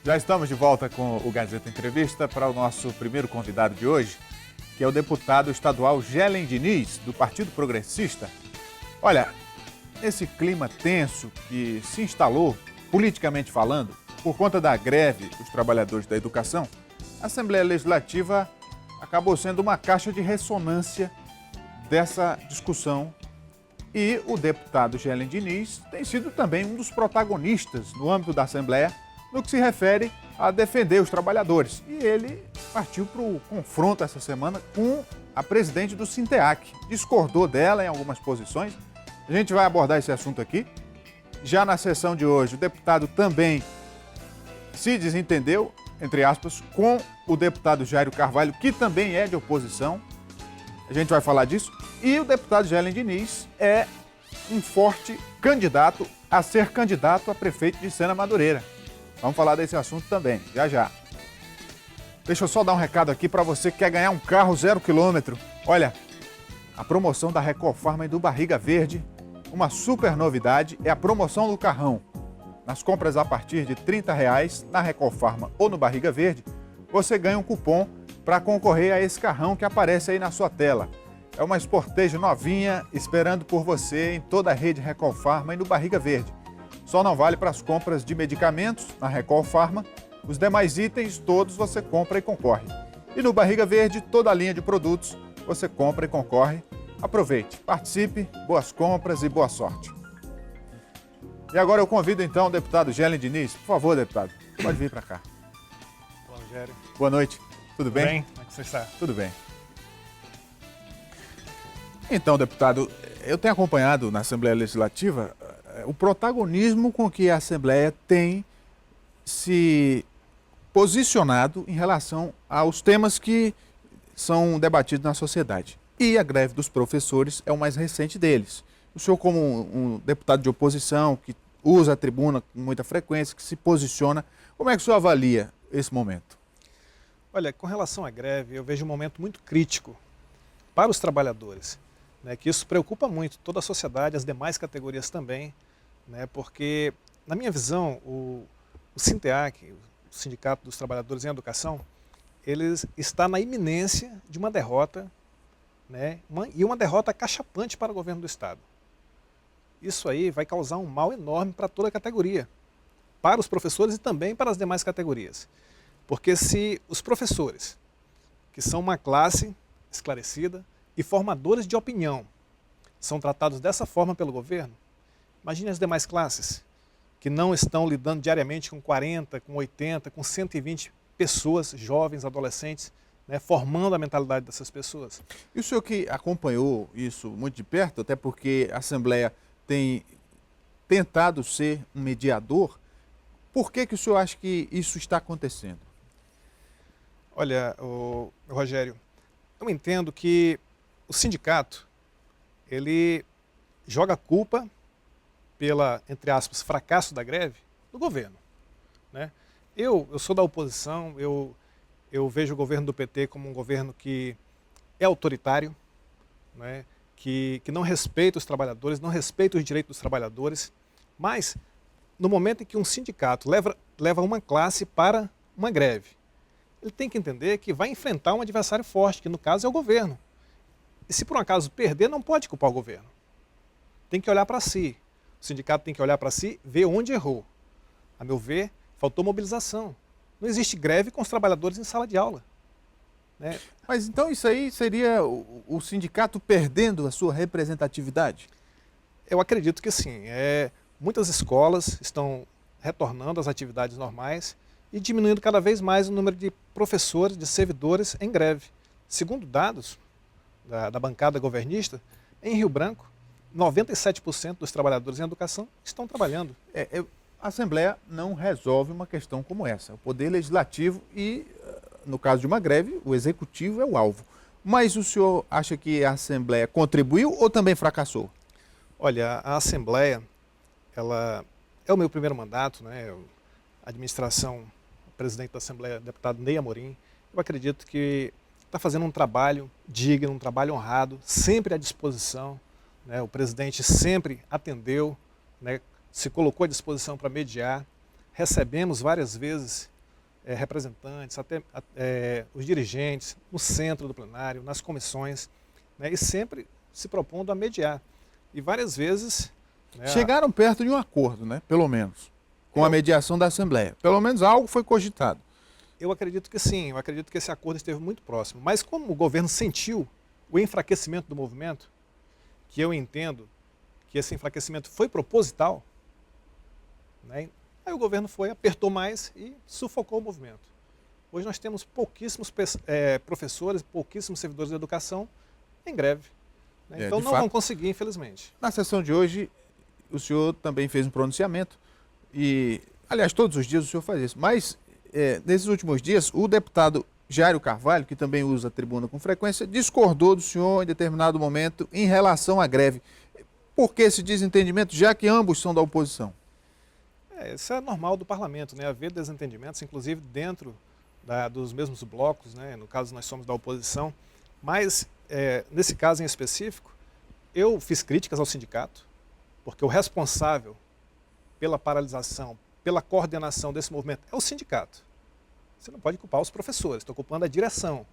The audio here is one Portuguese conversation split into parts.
Já estamos de volta com o Gazeta Entrevista para o nosso primeiro convidado de hoje, que é o deputado estadual Gelen Diniz, do Partido Progressista. Olha, esse clima tenso que se instalou, politicamente falando, por conta da greve dos trabalhadores da educação, a Assembleia Legislativa acabou sendo uma caixa de ressonância dessa discussão. E o deputado Gelen Diniz tem sido também um dos protagonistas no âmbito da Assembleia no que se refere a defender os trabalhadores. E ele partiu para o confronto essa semana com a presidente do Sinteac. Discordou dela em algumas posições. A gente vai abordar esse assunto aqui. Já na sessão de hoje, o deputado também se desentendeu, entre aspas, com o deputado Jairo Carvalho, que também é de oposição. A gente vai falar disso. E o deputado Gelen Diniz é um forte candidato a ser candidato a prefeito de Sena Madureira. Vamos falar desse assunto também, já já. Deixa eu só dar um recado aqui para você que quer ganhar um carro 0 km. Olha, a promoção da Recofarma e do Barriga Verde, uma super novidade, é a promoção do carrão. Nas compras a partir de R$ 30 na Recofarma ou no Barriga Verde, você ganha um cupom para concorrer a esse carrão que aparece aí na sua tela. É uma Sportage novinha esperando por você em toda a rede Recofarma e no Barriga Verde. Só não vale para as compras de medicamentos na Recofarma. Os demais itens todos você compra e concorre. E no Barriga Verde, toda a linha de produtos você compra e concorre. Aproveite, participe, boas compras e boa sorte. E agora eu convido então o deputado Gelen Diniz. Por favor, deputado, pode vir para cá. Olá, Rogério. Boa noite, tudo bem? Tudo bem? Como é que você está? Tudo bem. Então, deputado, eu tenho acompanhado na Assembleia Legislativa o protagonismo com que a Assembleia tem se posicionado em relação aos temas que são debatidos na sociedade. E a greve dos professores é o mais recente deles. O senhor, como um deputado de oposição, que usa a tribuna com muita frequência, que se posiciona, como é que o senhor avalia esse momento? Olha, com relação à greve, eu vejo um momento muito crítico para os trabalhadores, né, que isso preocupa muito toda a sociedade, as demais categorias também, né, porque, na minha visão, o Sinteac, o Sindicato dos Trabalhadores em Educação, ele está na iminência de uma derrota, né, e uma derrota cachapante para o governo do Estado. Isso aí vai causar um mal enorme para toda a categoria, para os professores e também para as demais categorias. Porque se os professores, que são uma classe esclarecida e formadores de opinião, são tratados dessa forma pelo governo, imagine as demais classes, que não estão lidando diariamente com 40, com 80, com 120 pessoas, jovens, adolescentes, né, formando a mentalidade dessas pessoas. E o senhor que acompanhou isso muito de perto, até porque a Assembleia tem tentado ser um mediador, por que o senhor acha que isso está acontecendo? Olha, Rogério, eu entendo que o sindicato, ele joga a culpa pela, entre aspas, fracasso da greve do governo, né? Eu sou da oposição, eu vejo o governo do PT como um governo que é autoritário, né? Que não respeita os trabalhadores, não respeita os direitos dos trabalhadores, mas no momento em que um sindicato leva uma classe para uma greve, ele tem que entender que vai enfrentar um adversário forte, que no caso é o governo. E se por um acaso perder, não pode culpar o governo. Tem que olhar para si. O sindicato tem que olhar para si, ver onde errou. A meu ver, faltou mobilização. Não existe greve com os trabalhadores em sala de aula, né? Mas então isso aí seria o sindicato perdendo a sua representatividade? Eu acredito que sim. Muitas escolas estão retornando às atividades normais e diminuindo cada vez mais o número de professores, de servidores em greve. Segundo dados da bancada governista, em Rio Branco, 97% dos trabalhadores em educação estão trabalhando. A Assembleia não resolve uma questão como essa. O Poder Legislativo e, no caso de uma greve, o Executivo é o alvo. Mas o senhor acha que a Assembleia contribuiu ou também fracassou? Olha, a Assembleia, ela é o meu primeiro mandato, né? A administração, o presidente da Assembleia, deputado Ney Amorim, eu acredito que está fazendo um trabalho digno, um trabalho honrado, sempre à disposição, né? O presidente sempre atendeu, né? Se colocou à disposição para mediar. Recebemos várias vezes representantes, até os dirigentes, no centro do plenário, nas comissões, né, e sempre se propondo a mediar. E várias vezes... né, chegaram perto de um acordo, né? Pelo menos, com a mediação da Assembleia. Pelo menos algo foi cogitado. Eu acredito que sim, eu acredito que esse acordo esteve muito próximo. Mas como o governo sentiu o enfraquecimento do movimento, que eu entendo que esse enfraquecimento foi proposital, né, aí o governo apertou mais e sufocou o movimento. Hoje nós temos pouquíssimos professores, pouquíssimos servidores da educação em greve. Né, então não vão conseguir, infelizmente. Na sessão de hoje, o senhor também fez um pronunciamento e, aliás, todos os dias o senhor faz isso, mas nesses últimos dias, o deputado Jairo Carvalho, que também usa a tribuna com frequência, discordou do senhor em determinado momento em relação à greve. Por que esse desentendimento, já que ambos são da oposição? Isso é normal do parlamento, né? Haver desentendimentos, inclusive dentro dos mesmos blocos, né? No caso nós somos da oposição, mas nesse caso em específico, eu fiz críticas ao sindicato, porque o responsável pela paralisação, pela coordenação desse movimento é o sindicato. Você não pode culpar os professores, estou culpando a direção.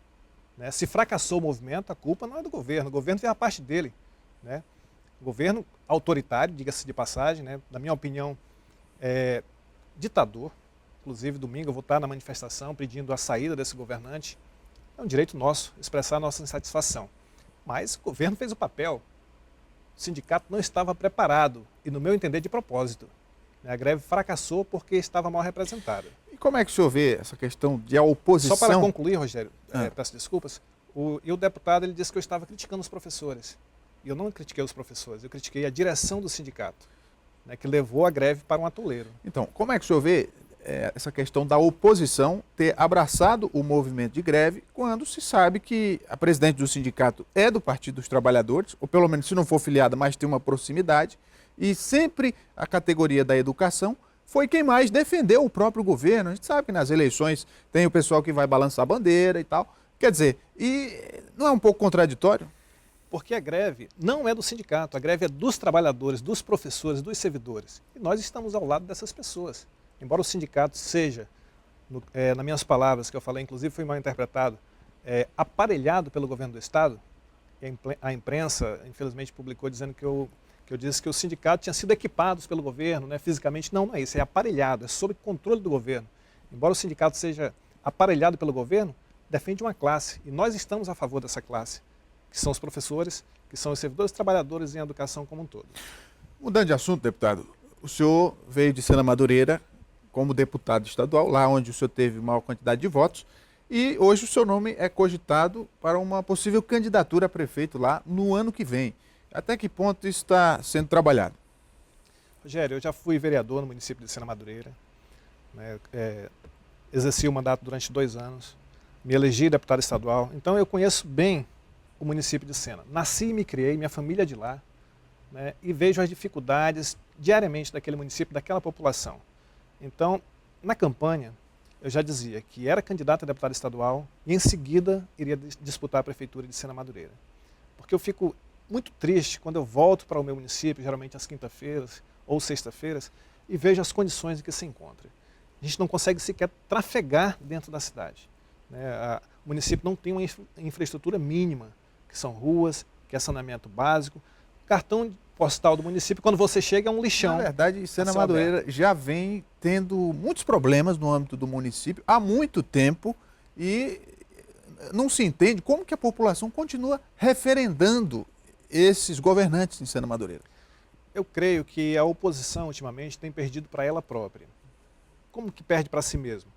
Né? Se fracassou o movimento, a culpa não é do governo, o governo fez a parte dele. Né? O governo autoritário, diga-se de passagem, né? Na minha opinião, ditador. Inclusive, domingo eu vou estar na manifestação pedindo a saída desse governante. É um direito nosso expressar a nossa insatisfação. Mas o governo fez o papel. O sindicato não estava preparado e, no meu entender, de propósito. A greve fracassou porque estava mal representada. E como é que o senhor vê essa questão de a oposição... Só para concluir, Rogério, peço desculpas, o deputado ele disse que eu estava criticando os professores. E eu não critiquei os professores, eu critiquei a direção do sindicato, né, que levou a greve para um atoleiro. Então, como é que o senhor vê essa questão da oposição ter abraçado o movimento de greve quando se sabe que a presidente do sindicato é do Partido dos Trabalhadores, ou pelo menos se não for filiada, mas tem uma proximidade, e sempre a categoria da educação foi quem mais defendeu o próprio governo. A gente sabe que nas eleições tem o pessoal que vai balançar a bandeira e tal. Quer dizer, e não é um pouco contraditório? Porque a greve não é do sindicato, a greve é dos trabalhadores, dos professores, dos servidores. E nós estamos ao lado dessas pessoas. Embora o sindicato seja, nas minhas palavras, que eu falei, inclusive foi mal interpretado, aparelhado pelo governo do Estado, a imprensa, infelizmente, publicou dizendo que eu disse que o sindicato tinha sido equipados pelo governo, né, fisicamente. Não é isso, é aparelhado, é sob controle do governo. Embora o sindicato seja aparelhado pelo governo, defende uma classe, e nós estamos a favor dessa classe, que são os professores, que são os servidores trabalhadores em educação como um todo. Mudando de assunto, deputado, o senhor veio de Sena Madureira como deputado estadual, lá onde o senhor teve maior quantidade de votos, e hoje o seu nome é cogitado para uma possível candidatura a prefeito lá no ano que vem. Até que ponto isso está sendo trabalhado? Rogério, eu já fui vereador no município de Sena Madureira, né, exerci o mandato durante 2 anos, me elegi deputado estadual, então eu conheço bem o município de Sena. Nasci e me criei, minha família é de lá, né, e vejo as dificuldades diariamente daquele município, daquela população. Então, na campanha, eu já dizia que era candidato a deputado estadual e em seguida iria disputar a prefeitura de Sena Madureira. Porque eu fico muito triste quando eu volto para o meu município, geralmente às quinta-feiras ou sexta-feiras, e vejo as condições em que se encontra. A gente não consegue sequer trafegar dentro da cidade. Né? O município não tem uma infraestrutura mínima, que são ruas, que é saneamento básico. Cartão postal do município, quando você chega, é um lixão. Na verdade, Sena Madureira já vem tendo muitos problemas no âmbito do município há muito tempo e não se entende como que a população continua referendando esses governantes em Sena Madureira. Eu creio que a oposição, ultimamente, tem perdido para ela própria. Como que perde para si mesmo?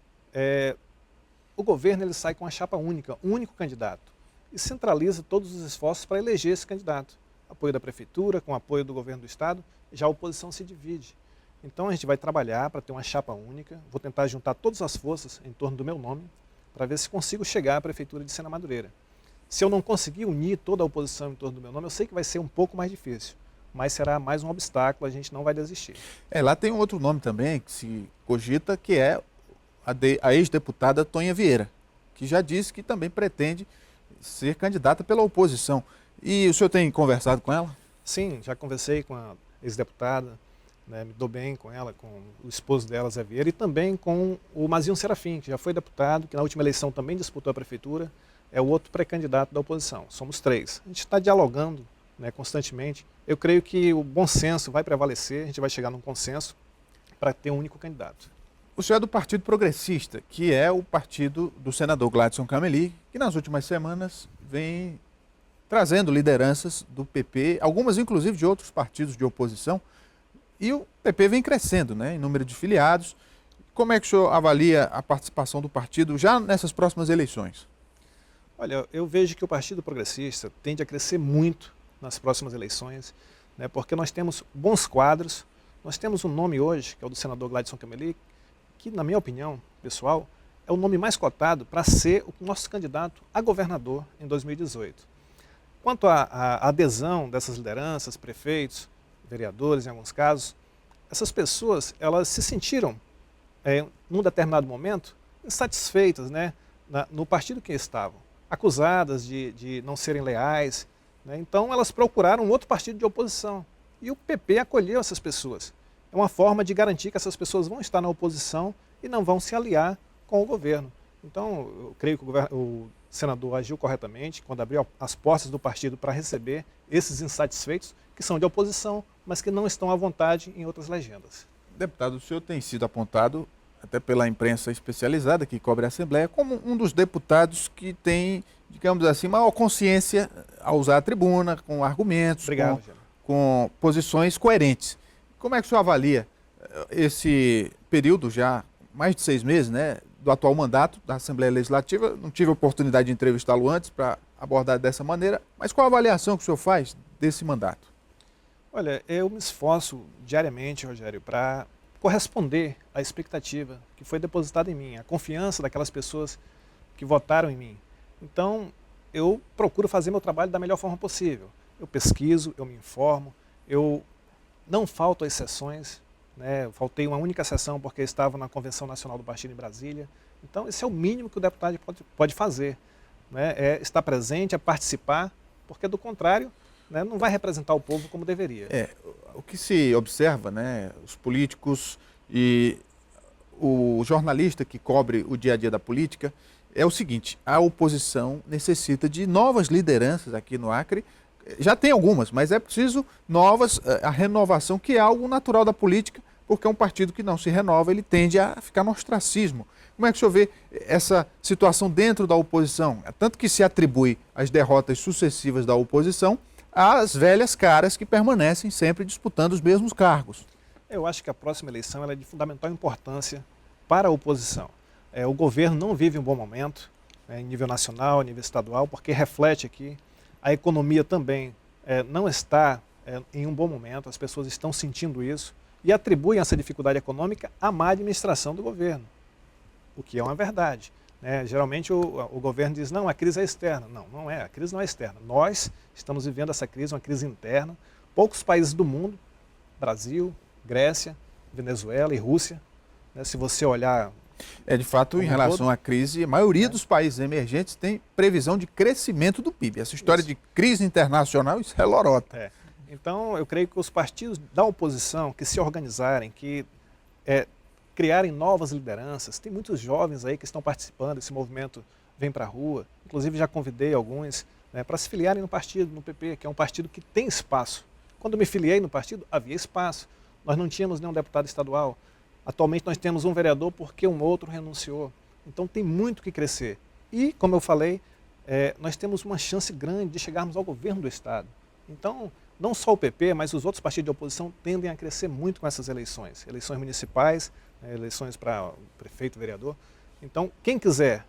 O governo ele sai com a chapa única, um único candidato, e centraliza todos os esforços para eleger esse candidato. Apoio da prefeitura, com apoio do governo do estado, já a oposição se divide. Então a gente vai trabalhar para ter uma chapa única, vou tentar juntar todas as forças em torno do meu nome, para ver se consigo chegar à prefeitura de Sena Madureira. Se eu não conseguir unir toda a oposição em torno do meu nome, eu sei que vai ser um pouco mais difícil, mas será mais um obstáculo, a gente não vai desistir. Lá tem um outro nome também que se cogita, que é a ex-deputada Tonha Vieira, que já disse que também pretende ser candidata pela oposição. E o senhor tem conversado com ela? Sim, já conversei com a ex-deputada, né, me dou bem com ela, com o esposo dela, Zé Vieira, e também com o Mazinho Serafim, que já foi deputado, que na última eleição também disputou a prefeitura, é o outro pré-candidato da oposição. Somos 3. A gente está dialogando, né, constantemente. Eu creio que o bom senso vai prevalecer, a gente vai chegar num consenso para ter um único candidato. O senhor é do Partido Progressista, que é o partido do senador Gladson Cameli, que nas últimas semanas vem trazendo lideranças do PP, algumas inclusive de outros partidos de oposição, e o PP vem crescendo, né, em número de filiados. Como é que o senhor avalia a participação do partido já nessas próximas eleições? Olha, eu vejo que o Partido Progressista tende a crescer muito nas próximas eleições, né, porque nós temos bons quadros, nós temos um nome hoje, que é o do senador Gladson Cameli, que, na minha opinião pessoal, é o nome mais cotado para ser o nosso candidato a governador em 2018. Quanto à adesão dessas lideranças, prefeitos, vereadores em alguns casos, essas pessoas elas se sentiram, num determinado momento, insatisfeitas, né, no partido que estavam, acusadas de não serem leais, né, então elas procuraram um outro partido de oposição e o PP acolheu essas pessoas. É uma forma de garantir que essas pessoas vão estar na oposição e não vão se aliar com o governo. Então, eu creio que o senador agiu corretamente quando abriu as portas do partido para receber esses insatisfeitos que são de oposição, mas que não estão à vontade em outras legendas. Deputado, o senhor tem sido apontado, até pela imprensa especializada que cobre a Assembleia, como um dos deputados que tem, digamos assim, maior consciência ao usar a tribuna, com argumentos, Obrigado, com posições coerentes. Como é que o senhor avalia esse período já, mais de 6 meses, né, do atual mandato da Assembleia Legislativa? Não tive a oportunidade de entrevistá-lo antes para abordar dessa maneira, mas qual a avaliação que o senhor faz desse mandato? Olha, eu me esforço diariamente, Rogério, para corresponder à expectativa que foi depositada em mim, a confiança daquelas pessoas que votaram em mim. Então, eu procuro fazer meu trabalho da melhor forma possível. Eu pesquiso, eu me informo, eu não falto às sessões, né? Eu faltei uma única sessão porque estava na Convenção Nacional do Partido em Brasília. Então, esse é o mínimo que o deputado pode fazer, né? É estar presente, é participar, porque do contrário, né, não vai representar o povo como deveria. O que se observa, né, os políticos e o jornalista que cobre o dia a dia da política, é o seguinte: a oposição necessita de novas lideranças aqui no Acre. Já tem algumas, mas é preciso novas, a renovação, que é algo natural da política, porque é um partido que não se renova, ele tende a ficar no ostracismo. Como é que o senhor vê essa situação dentro da oposição? Tanto que se atribui as derrotas sucessivas da oposição às velhas caras que permanecem sempre disputando os mesmos cargos. Eu acho que a próxima eleição ela é de fundamental importância para a oposição. O governo não vive um bom momento, em nível nacional, em nível estadual, porque reflete aqui. A economia também não está em um bom momento, as pessoas estão sentindo isso e atribuem essa dificuldade econômica à má administração do governo, o que é uma verdade. Geralmente o governo diz, não, a crise é externa. Não, não é, a crise não é externa. Nós estamos vivendo essa crise, uma crise interna. Poucos países do mundo, Brasil, Grécia, Venezuela e Rússia, né, se você olhar... De fato, em relação à crise, a maioria dos países emergentes tem previsão de crescimento do PIB. Essa história de crise internacional, isso é lorota. Então, eu creio que os partidos da oposição que se organizarem, que criarem novas lideranças, tem muitos jovens aí que estão participando desse movimento Vem Pra Rua, inclusive já convidei alguns, né, para se filiarem no partido, no PP, que é um partido que tem espaço. Quando me filiei no partido, havia espaço. Nós não tínhamos nenhum deputado estadual. Atualmente nós temos um vereador porque um outro renunciou. Então tem muito que crescer. E, como eu falei, nós temos uma chance grande de chegarmos ao governo do Estado. Então, não só o PP, mas os outros partidos de oposição tendem a crescer muito com essas eleições. Eleições municipais, eleições para prefeito, vereador. Então, quem quiser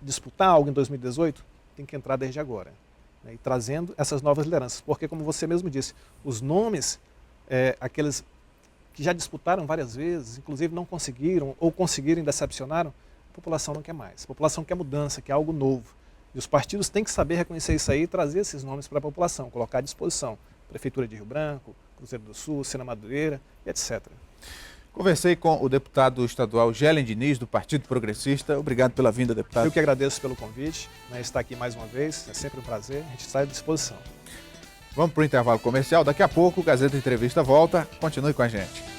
disputar algo em 2018, tem que entrar desde agora. E trazendo essas novas lideranças. Porque, como você mesmo disse, os nomes, aqueles que já disputaram várias vezes, inclusive não conseguiram, ou conseguiram e decepcionaram, a população não quer mais. A população quer mudança, quer algo novo. E os partidos têm que saber reconhecer isso aí e trazer esses nomes para a população, colocar à disposição. Prefeitura de Rio Branco, Cruzeiro do Sul, Sena Madureira, etc. Conversei com o deputado estadual Gelen Diniz, do Partido Progressista. Obrigado pela vinda, deputado. Eu que agradeço pelo convite, estar aqui mais uma vez, é sempre um prazer, a gente está à disposição. Vamos para o intervalo comercial, daqui a pouco o Gazeta Entrevista volta, continue com a gente.